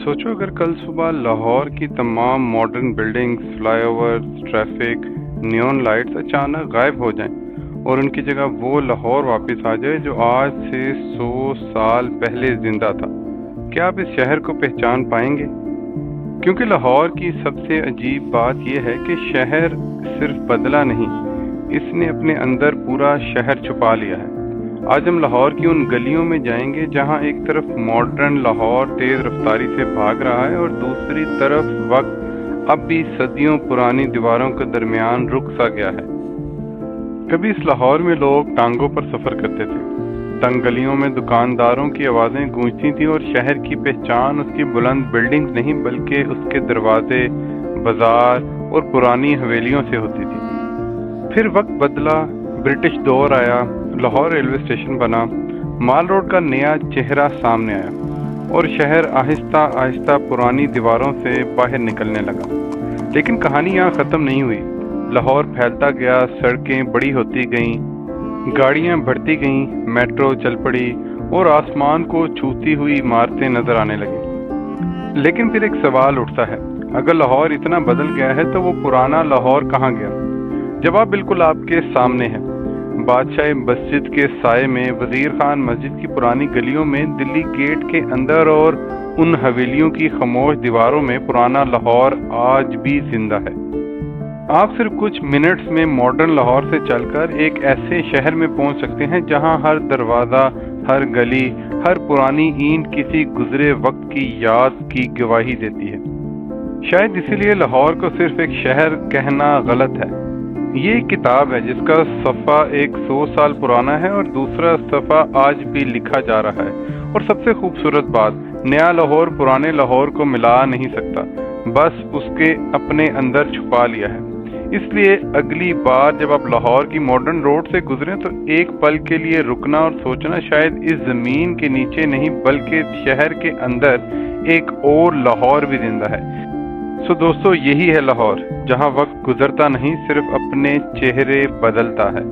सोचो अगर कल सुबह लाहौर की तमाम modern buildings, flyovers, traffic, neon lights अचानक गायब हो जाएं और उनकी जगह वो लाहौर वापस आ जाए जो आज से 100 साल पहले जिंदा था। क्या आप इस शहर को पहचान पाएंगे? क्योंकि लाहौर की सबसे अजीब बात यह है कि शहर सिर्फ बदला नहीं, इसने अपने अंदर पूरा शहर छुपा लिया है। आज हम लाहौर की उन गलियों में जाएंगे जहां एक तरफ मॉडर्न लाहौर तेज रफ्तारी से भाग रहा है और दूसरी तरफ वक्त अब भी सदियों पुरानी दीवारों के दरमियान रुक सा गया है। कभी इस लाहौर में लोग टांगों पर सफर करते थे, तंग गलियों में दुकानदारों की आवाजें गूंजती थी और शहर की पहचान उसकी बुलंद बिल्डिंग्स नहीं बल्कि उसके दरवाजे, बाजार और पुरानी हवेलियों से होती थी। फिर वक्त बदला, ब्रिटिश दौर आया, लाहौर रेलवे स्टेशन बना, माल रोड का नया चेहरा सामने आया और शहर आहिस्ता आहिस्ता पुरानी दीवारों से बाहर निकलने लगा। लेकिन कहानी यहाँ ख़त्म नहीं हुई। लाहौर फैलता गया, सड़कें बड़ी होती गईं, गाड़ियाँ बढ़ती गईं, मेट्रो चल पड़ी और आसमान को छूती हुई इमारतें नजर आने लगी। लेकिन फिर एक सवाल उठता है, अगर लाहौर इतना बदल गया है तो वो पुराना लाहौर कहाँ गया? जवाब बिल्कुल आपके सामने है। बादशाह मस्जिद के साए में, वजीर खान मस्जिद की पुरानी गलियों में, दिल्ली गेट के अंदर और उन हवेलियों की खामोश दीवारों में पुराना लाहौर आज भी जिंदा है। आप सिर्फ कुछ मिनट्स में मॉडर्न लाहौर से चलकर एक ऐसे शहर में पहुंच सकते हैं जहां हर दरवाजा, हर गली, हर पुरानी ईंट किसी गुजरे वक्त की याद की गवाही देती है। शायद इसीलिए लाहौर को सिर्फ एक शहर कहना गलत है। ये एक किताब है जिसका सफ़ा 100 साल पुराना है और दूसरा सफ़ा आज भी लिखा जा रहा है। और सबसे खूबसूरत बात, नया लाहौर पुराने लाहौर को मिला नहीं सकता, बस उसके अपने अंदर छुपा लिया है। इसलिए अगली बार जब आप लाहौर की मॉडर्न रोड से गुजरें तो एक पल के लिए रुकना और सोचना, शायद इस जमीन के नीचे नहीं बल्कि शहर के अंदर एक और लाहौर भी जिंदा है। सो दोस्तों, यही है लाहौर, जहां वक्त गुजरता नहीं, सिर्फ अपने चेहरे बदलता है।